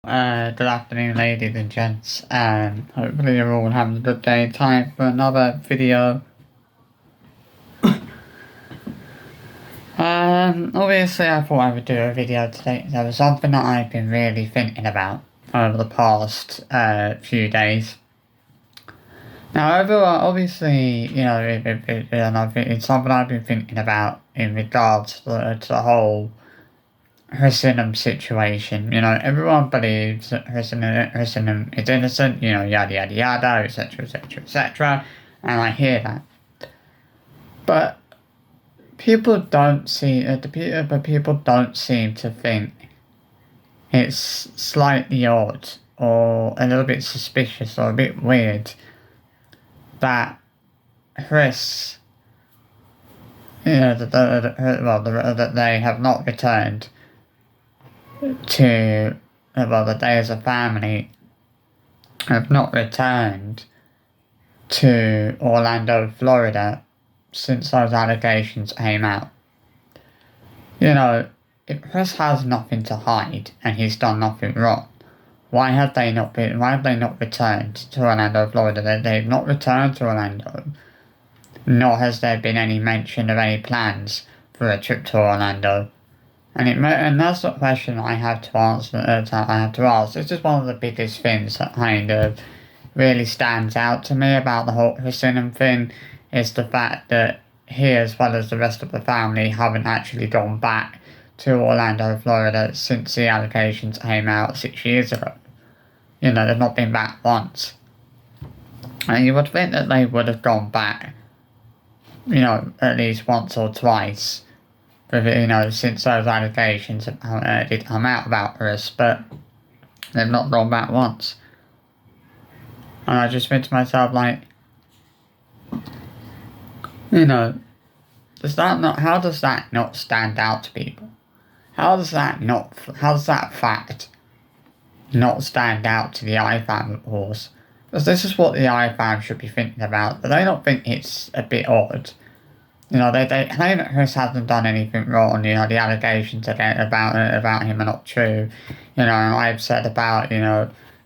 Good afternoon, ladies and gents, and hopefully you're all having a good day. Time for another video. Obviously I thought I would do a video today. There was something that I've been really thinking about over the past few days. Now, overall, obviously, it's something I've been thinking about in regards to the whole Hristianum situation. Everyone believes that Hristianum is innocent, yada yada yada, etc, etc, etc, and I hear that. But people don't see but people don't seem to think it's slightly odd or a little bit suspicious or a bit weird that Chris, that they have not returned to, that they as a family have not returned to Orlando, Florida since those allegations came out. If Chris has nothing to hide and he's done nothing wrong, why have they not returned to Orlando, Florida? They've not returned to Orlando, nor has there been any mention of any plans for a trip to Orlando. And that's the question I have to answer. This is one of the biggest things that kind of really stands out to me about the whole Hristianum thing, is the fact that he, as well as the rest of the family, haven't actually gone back to Orlando, Florida since the allegations came out 6 years ago. They've not been back once. And you would think that they would have gone back, at least once or twice, since those allegations did come out about us, but they've not gone back once. And I just think to myself, how does that not stand out to people? How does that fact not stand out to the IFAM, of course? Because this is what the IFAM should be thinking about. But they don't think it's a bit odd. They claim that Chris hasn't done anything wrong. The allegations about him are not true. And I've said about,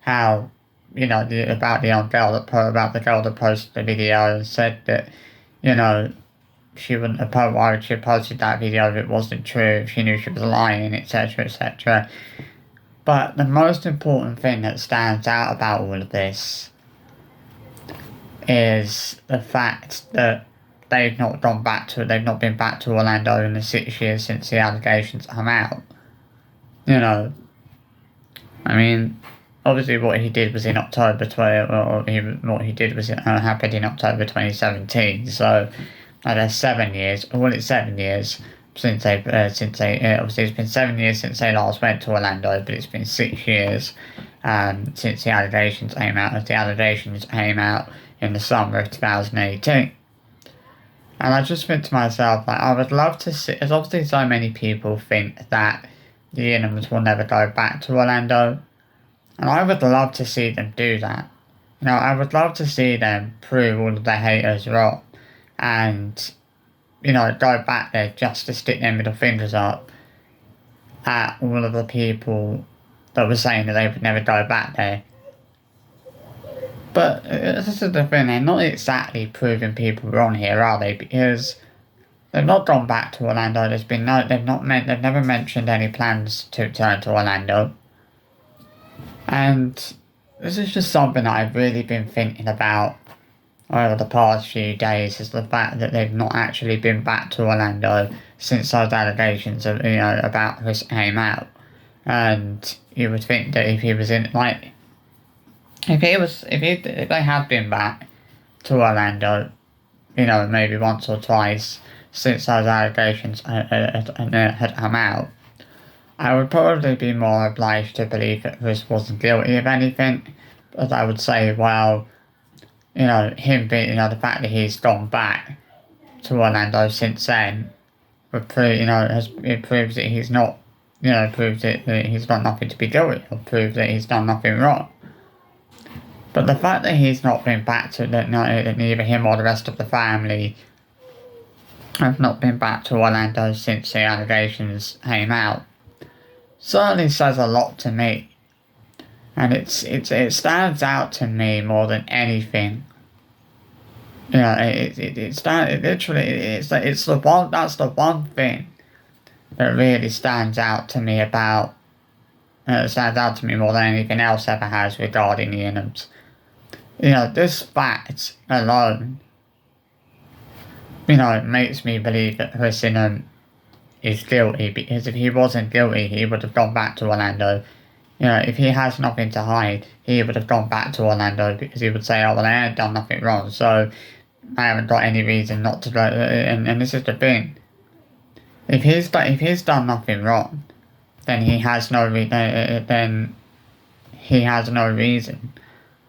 how, about the young girl about the girl that posted the video and said that, she wouldn't have why would she have posted that video if it wasn't true, if she knew she was lying, etc, etc. But the most important thing that stands out about all of this is the fact that they've not been back to Orlando in the 6 years since the allegations come out. Obviously what he did was in October happened in October 2017. So there's 7 years. Well, it's 7 years since obviously it's been 7 years since they last went to Orlando, but it's been 6 years since the allegations came out. As the allegations came out in the summer of 2018. And I just think to myself, I would love to see, as obviously so many people think that the Inghams will never go back to Orlando. And I would love to see them do that. I would love to see them prove all of their haters wrong. And, go back there just to stick their middle fingers up at all of the people that were saying that they would never go back there. But this is the thing, they're not exactly proving people wrong here, are they? Because they've not gone back to Orlando. They've never mentioned any plans to return to Orlando. And this is just something that I've really been thinking about over the past few days, is the fact that they've not actually been back to Orlando since those allegations of, about this came out. And you would think that if he was in, if they had been back to Orlando, maybe once or twice since those allegations had come out, I would probably be more obliged to believe that Chris wasn't guilty of anything. But I would say, well, him being, the fact that he's gone back to Orlando since then would prove, it proves that he's not, proves that he's got nothing to be guilty of, proves that he's done nothing wrong. But the fact that he's not been back to, that neither him or the rest of the family have not been back to Orlando since the allegations came out, certainly says a lot to me. and it stands out to me more than anything. You know, it literally it's the one that's the one thing that really stands out to me about stands out to me more than anything else ever has regarding the Inghams. You know, this fact alone, you know, it makes me believe that Chris Ingham is guilty, because if he wasn't guilty, he would have gone back to Orlando. You know, if he has nothing to hide, he would have gone back to Orlando, because he would say, oh, well, I ain't done nothing wrong, so I haven't got any reason not to go. And this is the thing. If he's done nothing wrong, then he has no reason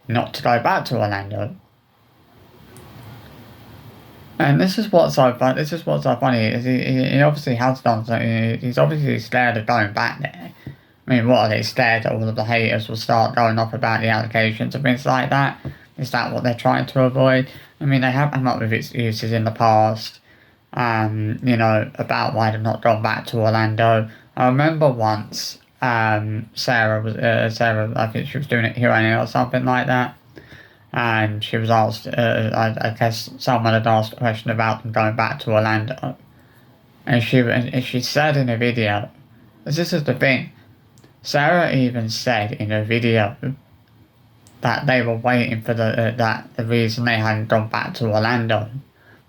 not to go back to Orlando. And this is what's so funny. This is what's so funny. Is he obviously has done something. He's obviously scared of going back there. I mean, what are they scared that all of the haters will start going off about the allegations and things like that? Is that what they're trying to avoid? I mean, they have come up with excuses in the past, you know, about why they've not gone back to Orlando. I remember once, Sarah, I think she was doing it here or something like that, and she was asked, I guess someone had asked a question about them going back to Orlando, and she said in a video, this is the thing, Sarah even said in a video that they were waiting for that the reason they hadn't gone back to Orlando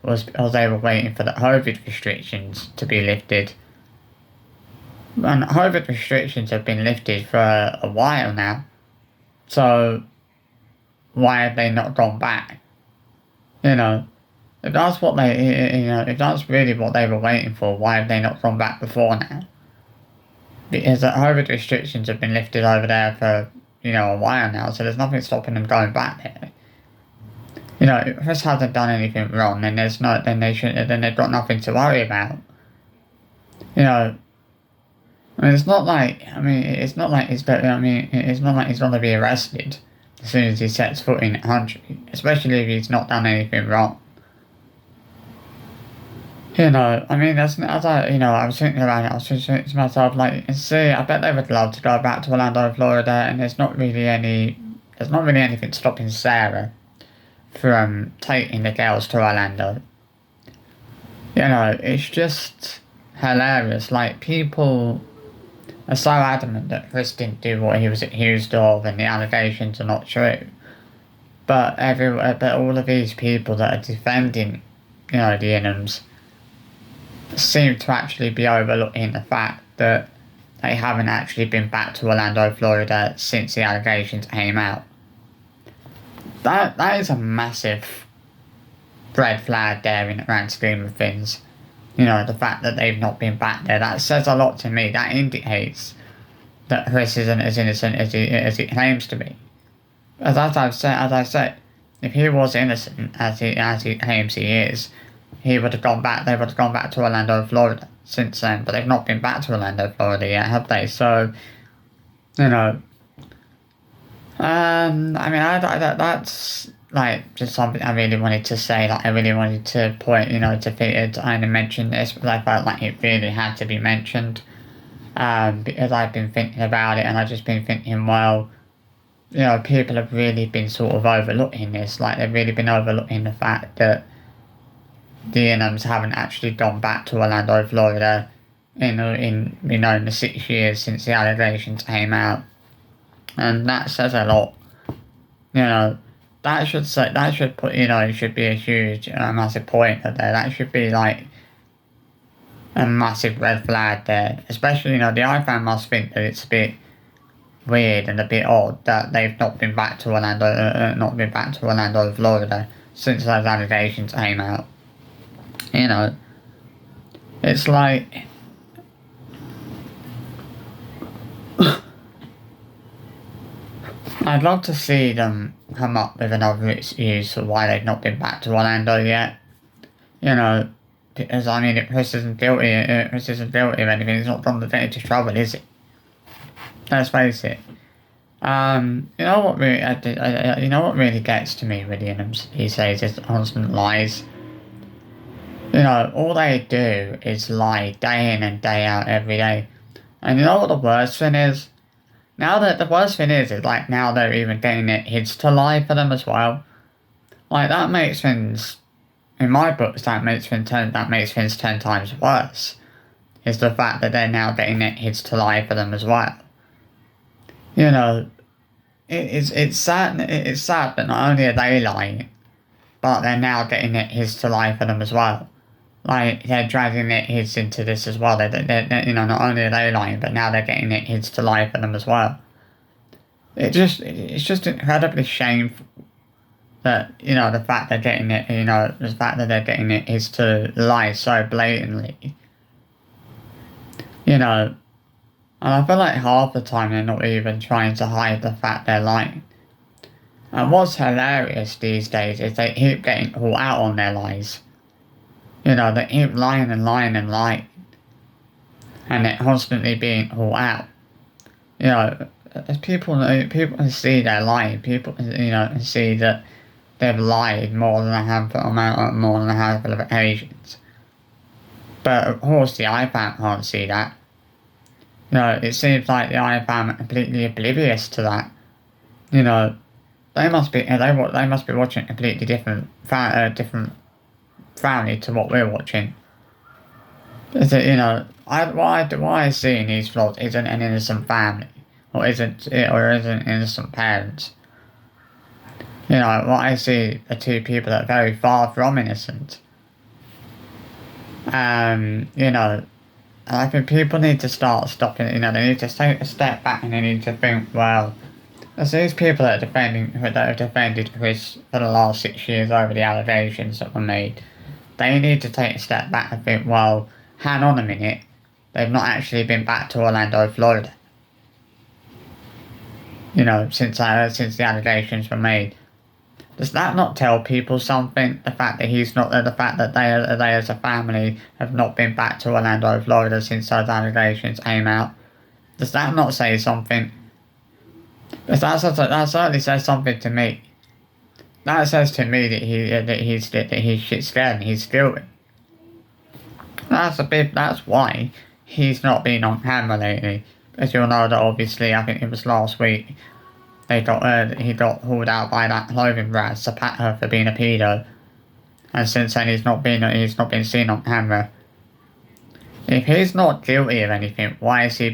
was because they were waiting for the COVID restrictions to be lifted. And COVID restrictions have been lifted for a while now, so why have they not gone back? You know, if that's what if that's really what they were waiting for, why have they not gone back before now? Because the COVID restrictions have been lifted over there for, you know, a while now, so there's nothing stopping them going back there. You know, if Chris hasn't done anything wrong, then then they've got nothing to worry about. You know, I mean, it's not like it's not like he's going to be arrested as soon as he sets foot in the country, especially if he's not done anything wrong. You know, I mean, I was thinking about it, I was just thinking to myself, like, see, I bet they would love to go back to Orlando, Florida, and there's not really anything stopping Sarah from taking the girls to Orlando. You know, it's just hilarious, like, people are so adamant that Chris didn't do what he was accused of and the allegations are not true. But all of these people that are defending, you know, the Inghams seem to actually be overlooking the fact that they haven't actually been back to Orlando, Florida since the allegations came out. That is a massive red flag there in the grand scheme of things. You know, the fact that they've not been back there, that says a lot to me. That indicates that Chris isn't as innocent as he claims to be. As I said, if he was innocent as he claims he is, they would have gone back to Orlando, Florida since then, but they've not been back to Orlando, Florida yet, have they? So, you know, I mean, that's like just something I really wanted to say. Like, I really wanted to point, you know, to mention this, because I felt like it really had to be mentioned. Because I've been thinking about it, and I've just been thinking, well, you know, people have really been sort of overlooking this. Like, they've really been overlooking the fact that the Inghams haven't actually gone back to Orlando, Florida in the 6 years since the allegations came out. And that says a lot. You know, that should put, you know, it should be a huge, massive pointer there. That should be like a massive red flag there. Especially, you know, the iFan must think that it's a bit weird and a bit odd that they've not been back to Orlando, Florida since those allegations came out. You know, it's like I'd love to see them come up with another excuse for why they've not been back to Orlando yet. You know, because I mean, if Chris isn't guilty of anything, he's not done the thing to trouble, is it? Let's face it. You know what really gets to me with the Inghams these days is the constant lies. You know, all they do is lie day in and day out every day. And you know what the worst thing is? Now that the worst thing is like now they're even getting it hits to lie for them as well. Like that makes things, in my books, that makes things 10 times worse. Is the fact that they're now getting it hits to lie for them as well. You know, it's sad. It's sad that not only are they lying, but they're now getting it hits to lie for them as well. Like they're dragging it hits into this as well. They're not only are they lying, but now they're getting it hits to lie for them as well. It's just incredibly shameful that the fact they're getting it, the fact that they're getting it is to lie so blatantly. And I feel like half the time they're not even trying to hide the fact they're lying. And what's hilarious these days is they keep getting caught out on their lies. They keep lying and lying and lying. And they're constantly being caught out. As people can see they're lying, people can see that they've lied more than a handful of occasions. But of course the iPhone can't see that. It seems like the iPhone are completely oblivious to that. They must be watching a completely different family to what we're watching. Is it what I see in these vlogs isn't an innocent family, or isn't innocent parents. What I see are two people that are very far from innocent. And I think people need to start stopping. They need to take a step back and they need to think, well, as these people that have defended Chris for the last 6 years over the allegations that were made, they need to take a step back and think, well, hang on a minute, they've not actually been back to Orlando, Florida. Since the allegations were made. Does that not tell people something? The fact that they as a family have not been back to Orlando, Florida since those allegations came out. Does that not say something? That certainly says something to me. That says to me that he's shit scared and he's scared. That's why he's not been on camera lately. As you'll know that obviously, I think it was last week, he got hauled out by that clothing brand Zapata for being a pedo, and since then he's not been seen on camera. If he's not guilty of anything, why is he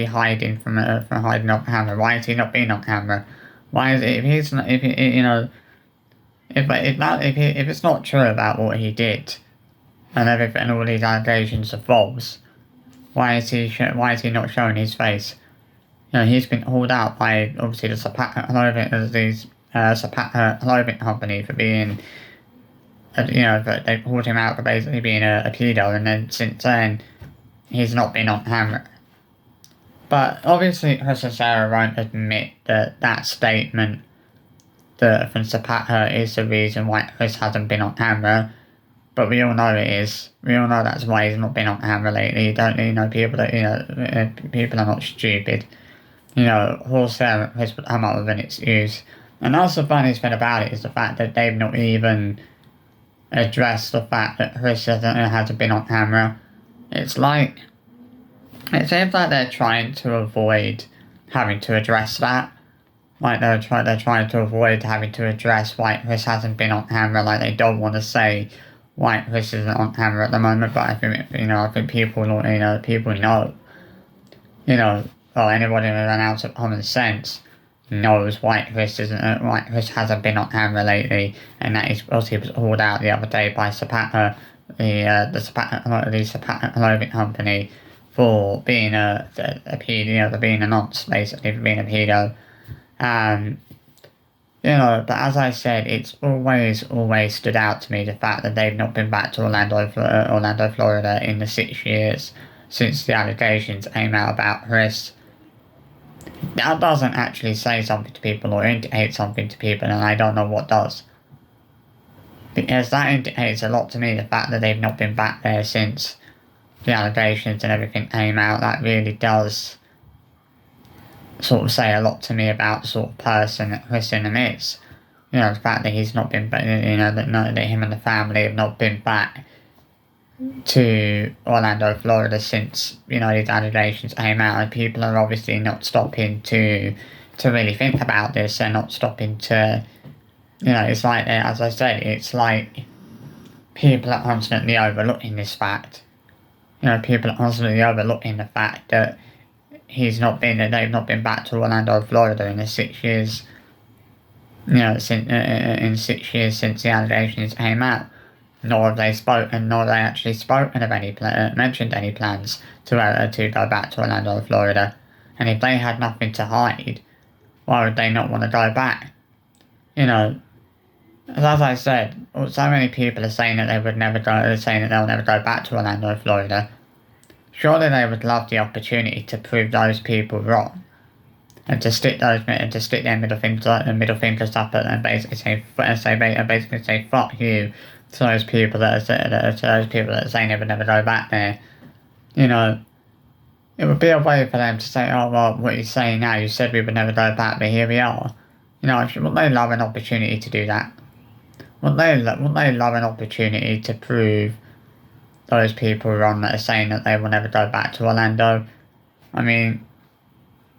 hiding from hiding on camera? Why has he not been on camera? Why is it, if it's not true about what he did, and everything, and all these allegations are false, why is he not showing his face? He's been hauled out by obviously the Zapata clothing company for being, they hauled him out for basically being a pedo, and then since then, he's not been on camera. But obviously, Chris and Sarah won't admit that statement from Zapata is the reason why Chris hasn't been on camera. But we all know it is. We all know that's why he's not been on camera lately. People are not stupid. Horse Sarah has come up with an excuse. And that's the funniest thing about it, is the fact that they've not even addressed the fact that Chris hasn't been on camera. It seems like they're trying to avoid having to address that. Like they're trying to avoid having to address why Chris hasn't been on camera. Like they don't want to say why Chris isn't on camera at the moment. But I think people know. Well, anybody with an ounce of common sense knows why Chris hasn't been on camera lately, and that is because he was hauled out the other day by Zapata, the Zapata clothing company, for being a pedo, for being a nonce, basically, for being a pedo. But as I said, it's always stood out to me the fact that they've not been back to Orlando, Florida in the 6 years since the allegations came out about Chris. That doesn't actually say something to people or indicate something to people, and I don't know what does. Because that indicates a lot to me, the fact that they've not been back there since the allegations and everything came out. That really does sort of say a lot to me about the sort of person that Chris Ingham is. The fact that he's not been back, that him and the family have not been back to Orlando, Florida since, these allegations came out, and people are obviously not stopping to really think about this. They're not stopping to, it's like, as I said, it's like people are constantly overlooking this fact. People are constantly overlooking the fact that they've not been back to Orlando, Florida in the 6 years, in 6 years since the allegations came out. Nor have they actually spoken of mentioned any plans to go back to Orlando, Florida. And if they had nothing to hide, why would they not want to go back? As I said, so many people are saying that they'll never go back to Orlando, Florida. Surely they would love the opportunity to prove those people wrong, and to stick their middle fingers up and basically say fuck you to those people that are saying they would never go back there. It would be a way for them to say, oh well, what you're saying now, you said we would never go back, but here we are. Wouldn't they love an opportunity to do that? Wouldn't they love an opportunity to prove those people wrong that are saying that they will never go back to Orlando? I mean,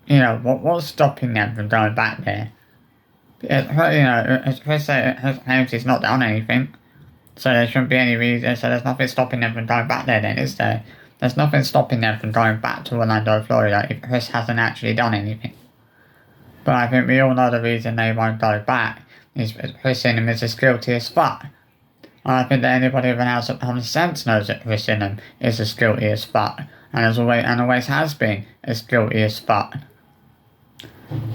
what's stopping them from going back there? Chris claims he's not done anything, so there shouldn't be any reason. So there's nothing stopping them from going back there. Then is there? There's nothing stopping them from going back to Orlando, Florida, if Chris hasn't actually done anything. But I think we all know the reason they won't go back is Chris Ingham is as guilty as fuck. And I think that anybody with an ounce of common sense knows that Chris Ingham is as guilty as fuck, and always has been as guilty as fuck.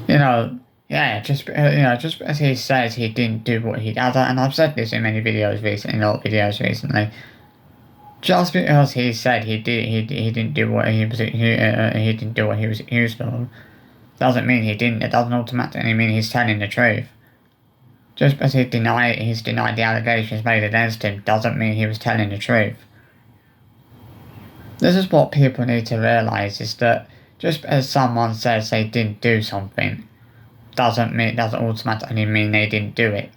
Just because he says he didn't do what he does, and I've said this in many videos recently. Just because he said he didn't do what he was accused of, doesn't mean he didn't. It doesn't automatically mean he's telling the truth. Just because he's denied the allegations made against him, doesn't mean he was telling the truth. This is what people need to realise, is that just because someone says they didn't do something, doesn't automatically mean they didn't do it.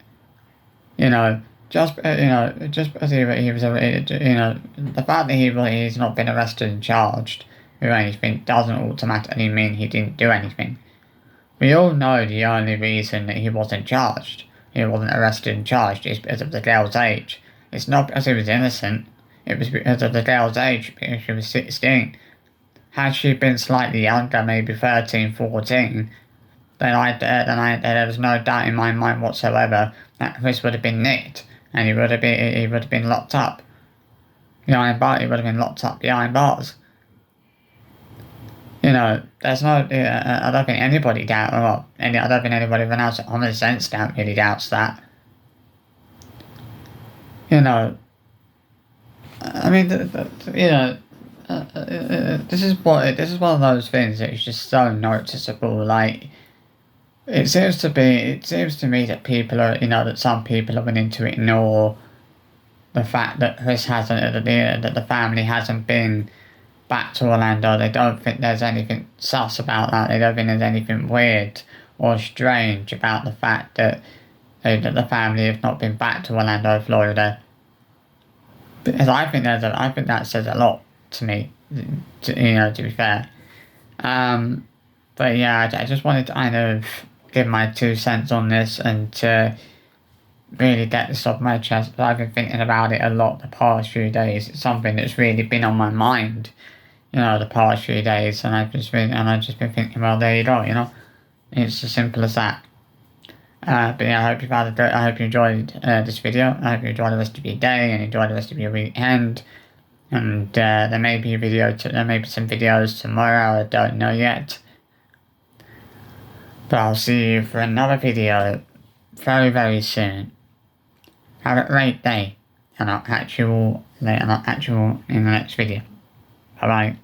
Just because he was, the fact that he's not been arrested and charged with anything doesn't automatically mean he didn't do anything. We all know the only reason that he wasn't charged, he wasn't arrested and charged, is because of the girl's age. It's not because he was innocent, it was because of the girl's age, because she was 16. Had she been slightly younger, maybe 13, 14, then there was no doubt in my mind whatsoever that Chris would have been nicked, and he would have been locked up behind bars. He would have been locked up behind bars. There's no. I don't think anybody I don't think anybody with an ounce of common sense really doubts that. I mean, this is one of those things that is just so noticeable. Like, it seems to me that people are, that some people are willing to ignore the fact that that the family hasn't been back to Orlando. They don't think there's anything sus about that. They don't think there's anything weird or strange about the fact that the family have not been back to Orlando, Florida. Because I think that says a lot to me, to be fair. But yeah, I just wanted to kind of give my 2 cents on this and to really get this off my chest. I've been thinking about it a lot the past few days. It's something that's really been on my mind, the past few days, and I've just been thinking, well, there you go, it's as simple as that. But yeah, I hope you enjoyed this video. I hope you enjoy the rest of your day and enjoy the rest of your weekend. And there may be some videos tomorrow. I don't know yet. But I'll see you for another video very, very soon. Have a great day, and I'll catch you all in the next video. Bye bye.